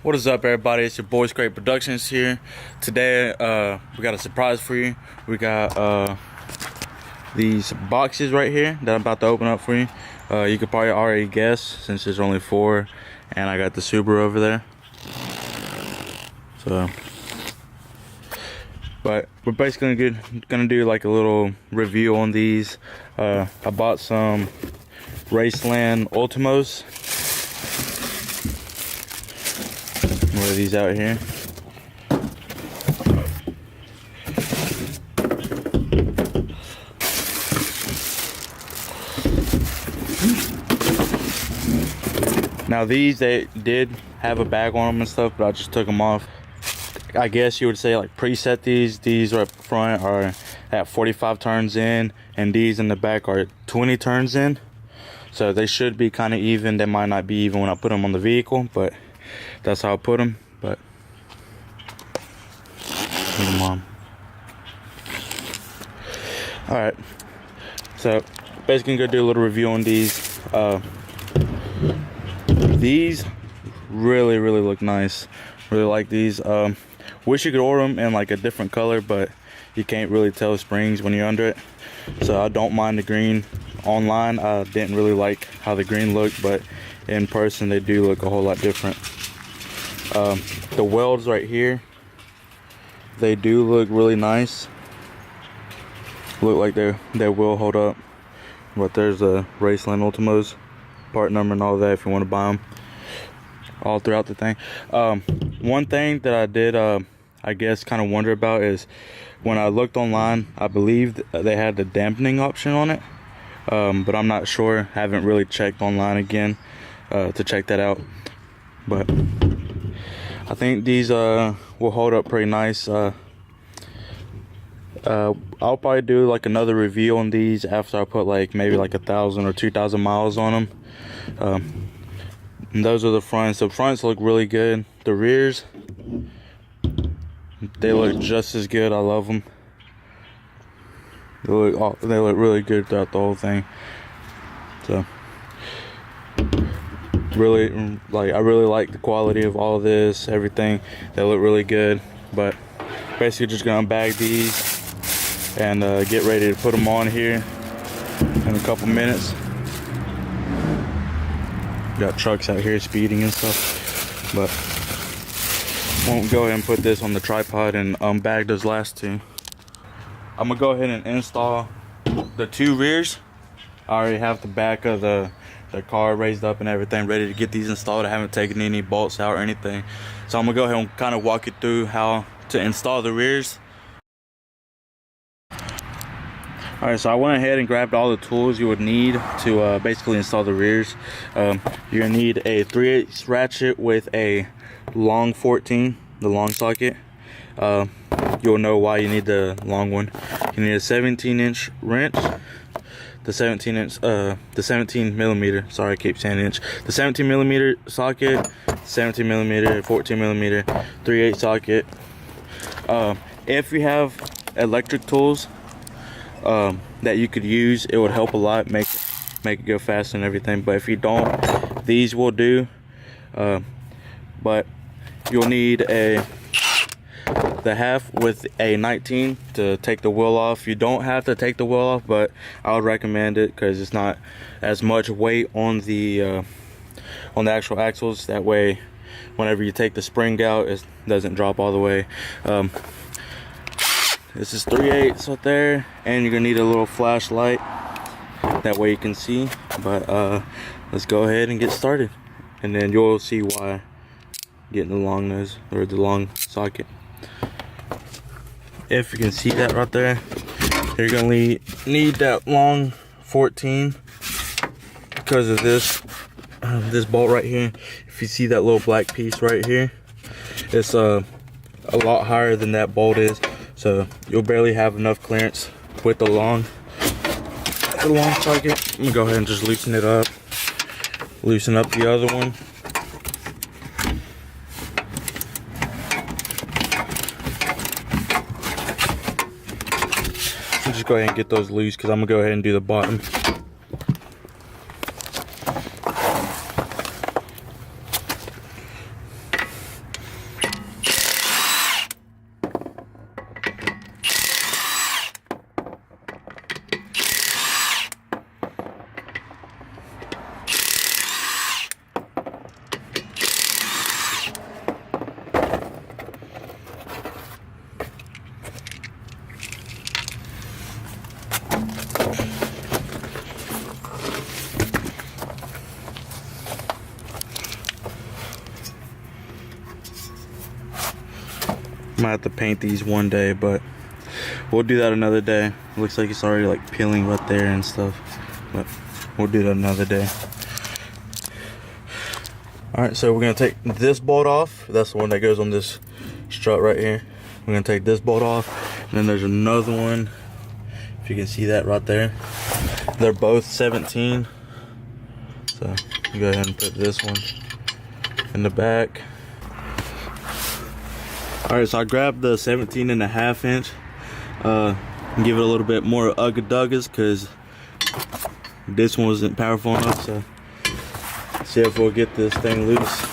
What is up, everybody? It's your boy ScrapeProductions here. Today we got a surprise for you. We got these boxes right here that I'm about to open up for you. You could probably already guess since there's only 4 and I got the Subaru over there. So, but we're basically gonna do like a little review on these. I bought some Raceland Ultimos. One of these out here. Now these, they did have a bag on them and stuff, but I just took them off. I guess you would say like preset these. These are up front are at 45 turns in, and these in the back are 20 turns in. So they should be kind of even. They might not be even when I put them on the vehicle, but that's how I put them. But look at Mom. All right, so basically gonna do a little review on these. These really look nice. Really like these. Wish you could order them in like a different color, but you can't really tell springs when you're under it. So I don't mind the green. Online I didn't really like how the green looked, but in person they do look a whole lot different. The welds right here, they do look really nice. Look like they will hold up. But there's a Raceland Ultimos part number and all that if you want to buy them all throughout the thing. One thing that I did I guess kind of wonder about is when I looked online, I believe they had the dampening option on it, but I'm not sure. Haven't really checked online again to check that out, but I think these will hold up pretty nice. I'll probably do like another review on these after I put like maybe like 1,000 or 2,000 miles on them. And those are the fronts. The fronts look really good. The rears, they look just as good. I love them. They look really good throughout the whole thing. So really, like, I really like the quality of all of this, everything. They look really good. But basically just gonna bag these and get ready to put them on here in a couple minutes. Got trucks out here speeding and stuff, but won't go ahead and put this on the tripod and bag those last 2. I'm gonna go ahead and install the 2 rears. I already have the back of the car raised up and everything ready to get these installed. I haven't taken any bolts out or anything, so I'm gonna go ahead and kind of walk you through how to install the rears. Alright, so I went ahead and grabbed all the tools you would need to basically install the rears. You're gonna need a 3/8 ratchet with a long 14, the long socket. You'll know why you need the long one. You need a 17-inch wrench, the 17 millimeter. Sorry, I keep saying inch. The 17 millimeter socket, 17 millimeter, 14 millimeter, 3/8 socket. If you have electric tools that you could use, it would help a lot, make it go fast and everything. But if you don't, these will do. But you'll need the half with a 19 to take the wheel off. You don't have to take the wheel off, but I would recommend it because it's not as much weight on the actual axles. That way, whenever you take the spring out, it doesn't drop all the way. This is 3/8 right there, and you're gonna need a little flashlight. That way you can see. But let's go ahead and get started, and then you'll see why getting the long nose or the long socket. If you can see that right there, you're gonna need that long 14 because of this bolt right here. If you see that little black piece right here, it's a lot higher than that bolt is. So you'll barely have enough clearance with the long socket. I'm gonna go ahead and just loosen it up. Loosen up the other one. So just go ahead and get those loose because I'm gonna go ahead and do the bottom. Might have to paint these one day, but we'll do that another day. Looks like it's already like peeling right there and stuff, but we'll do that another day. All right, so we're gonna take this bolt off. That's the one that goes on this strut right here. We're gonna take this bolt off, and then there's another one, if you can see that right there. They're both 17, so go ahead and put this one in the back. All right, so I grabbed the 17.5 inch, and give it a little bit more ugga-duggas because this one wasn't powerful enough. So see if we'll get this thing loose.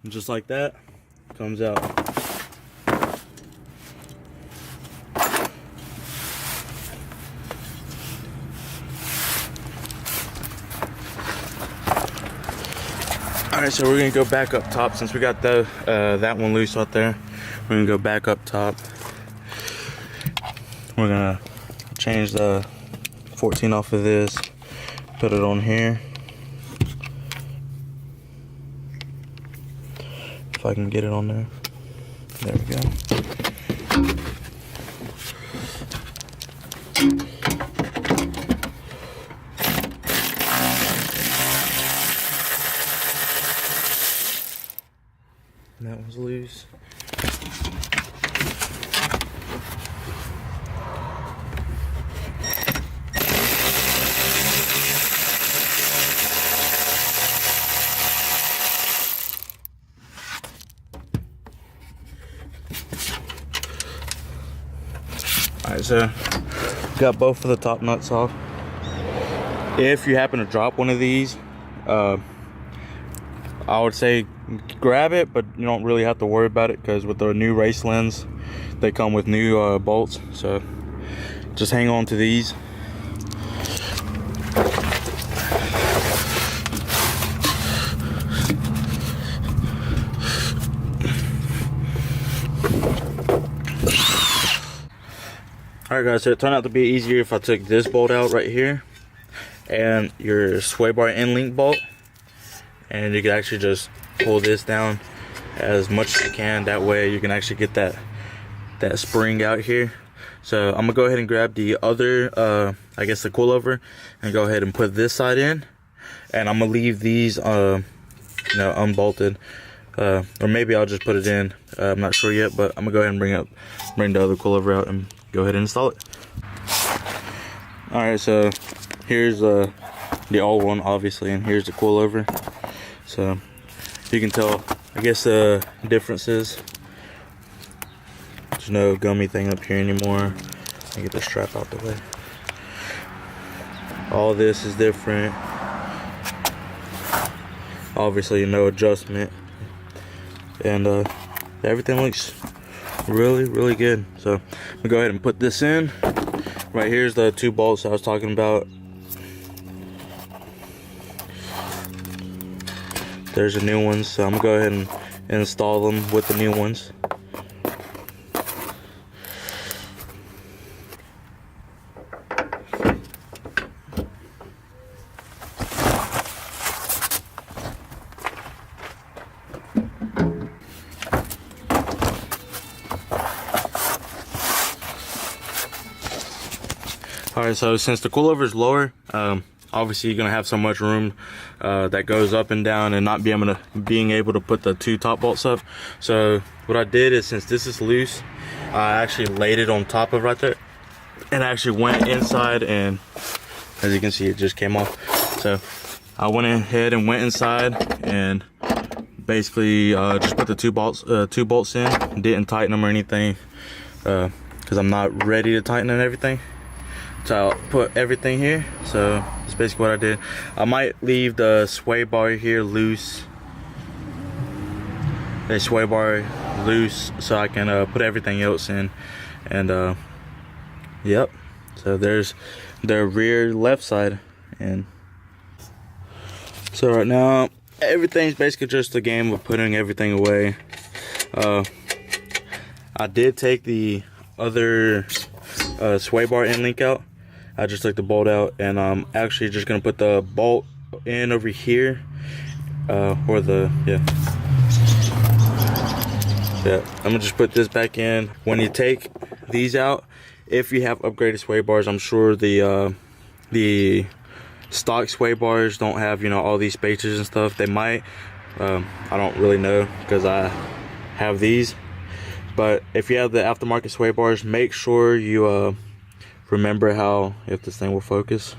And just like that, comes out. Alright, so we're gonna go back up top since we got the that one loose out there. We're gonna go back up top. We're gonna change the 14 off of this, put it on here. If I can get it on there. There we go. And that one's loose. Alright, so got both of the top nuts off. If you happen to drop one of these, I would say grab it, but you don't really have to worry about it because with the new race lens, they come with new bolts. So just hang on to these. Alright guys, so it turned out to be easier if I took this bolt out right here and your sway bar end link bolt, and you can actually just pull this down as much as you can. That way you can actually get that spring out here. So I'm gonna go ahead and grab the other I guess the coilover and go ahead and put this side in, and I'm gonna leave these you know, unbolted, or maybe I'll just put it in. I'm not sure yet, but I'm gonna go ahead and bring the other coilover out and go ahead and install it. Alright, so here's the old one obviously, and here's the coilover. So you can tell, I guess, the differences. There's no gummy thing up here anymore. Let me get the strap out the way. All this is different. Obviously no adjustment, and everything looks really good. So I'm gonna go ahead and put this in. Right here's the two bolts I was talking about. There's the new ones, so I'm gonna go ahead and install them with the new ones. Alright, so since the coilover is lower, obviously you're gonna have so much room that goes up and down, and not being able to put the two top bolts up. So what I did is, since this is loose, I actually laid it on top of right there, and I actually went inside, and as you can see, it just came off. So I went ahead and went inside and basically just put the two bolts in. Didn't tighten them or anything because I'm not ready to tighten and everything. So I'll put everything here. So that's basically what I did. I might leave the sway bar here loose. The sway bar loose so I can put everything else in. And yep. So there's the rear left side. And so right now everything's basically just a game of putting everything away. I did take the other sway bar end link out. I just took the bolt out, and I'm actually just gonna put the bolt in over here, or the, yeah, I'm gonna just put this back in. When you take these out, if you have upgraded sway bars, I'm sure the stock sway bars don't have, you know, all these spacers and stuff. They might, I don't really know because I have these. But if you have the aftermarket sway bars, make sure you remember how, if this thing will focus,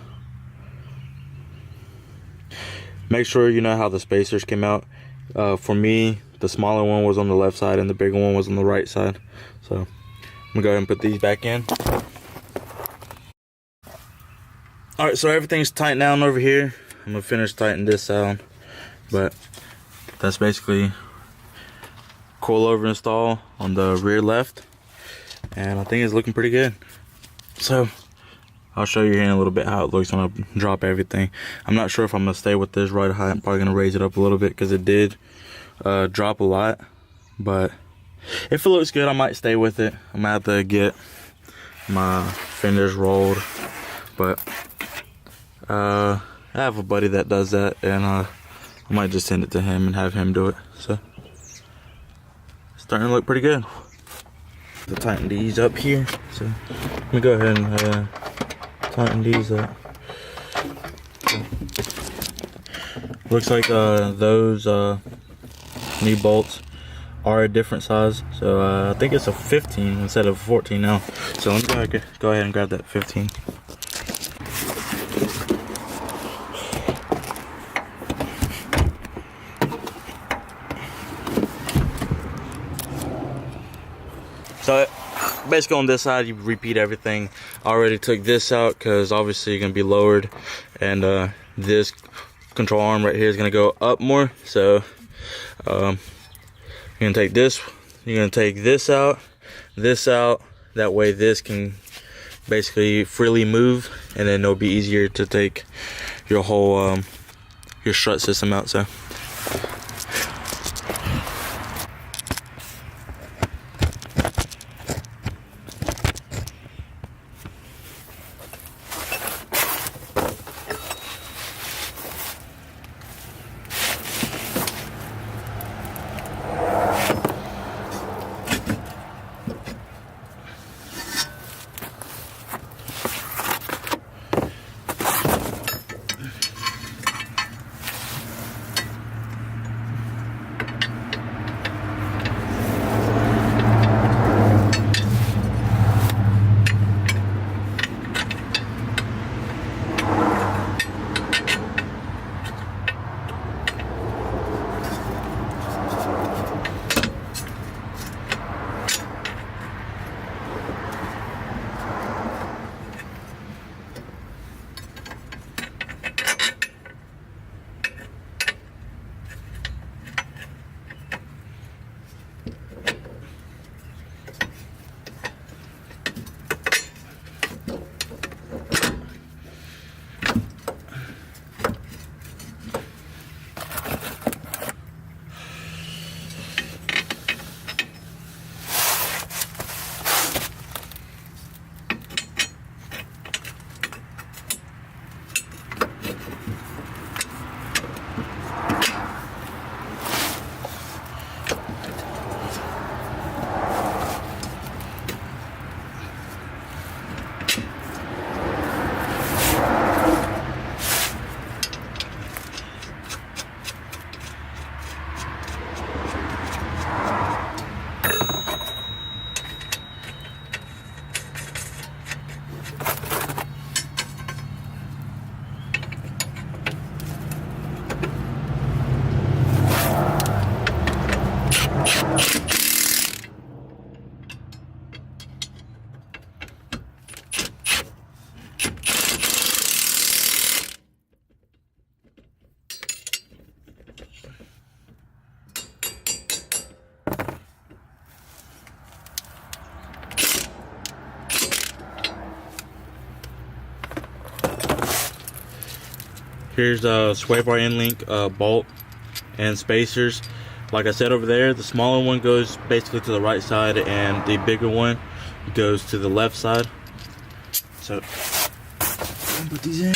make sure you know how the spacers came out. For me, the smaller one was on the left side and the bigger one was on the right side. So I'm gonna go ahead and put these back in. All right, so everything's tightened down over here. I'm gonna finish tightening this down, but that's basically coilover install on the rear left, and I think it's looking pretty good. So I'll show you here in a little bit how it looks when I drop everything. I'm not sure if I'm gonna stay with this ride height. I'm probably gonna raise it up a little bit because it did drop a lot, but if it looks good, I might stay with it. I'm gonna have to get my fenders rolled, but I have a buddy that does that, and I might just send it to him and have him do it. So it's starting to look pretty good. To tighten these up here, so let me go ahead and tighten these up. Looks like those knee bolts are a different size, so I think it's a 15 instead of 14 now. So let me go ahead and grab that 15. So basically on this side, you repeat everything. I already took this out because obviously you're gonna be lowered, and this control arm right here is gonna go up more. So you're gonna take this, you're gonna take this out. That way this can basically freely move, and then it'll be easier to take your whole your strut system out. So here's the sway bar end link bolt and spacers. Like I said over there, the smaller one goes basically to the right side and the bigger one goes to the left side. So put these in.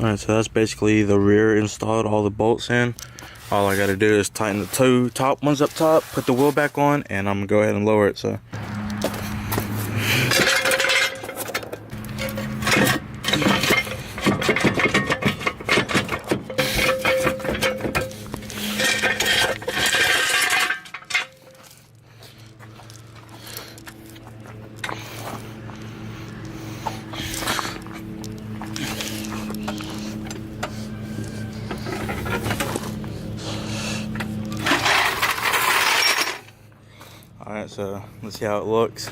Alright, so that's basically the rear installed, all the bolts in. All I gotta do is tighten the two top ones up top, put the wheel back on, and I'm gonna go ahead and lower it. So alright, so let's see how it looks.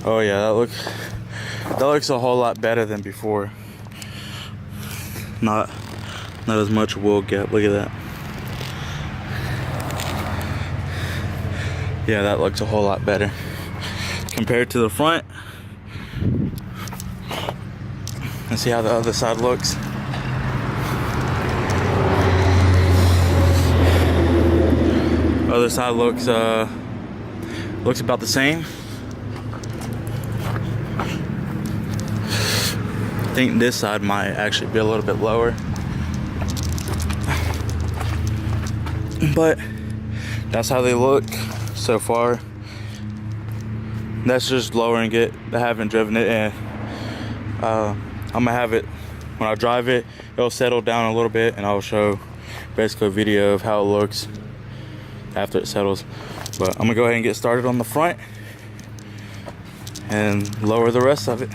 Oh yeah, that looks a whole lot better than before. Not as much wheel gap. Look at that. Yeah, that looks a whole lot better compared to the front. Let's see how the other side looks. Other side looks about the same. I think this side might actually be a little bit lower, but that's how they look so far. That's just lowering it. I haven't driven it, and I'm gonna have it when I drive it. It'll settle down a little bit, and I'll show basically a video of how it looks after it settles. But I'm gonna go ahead and get started on the front and lower the rest of it.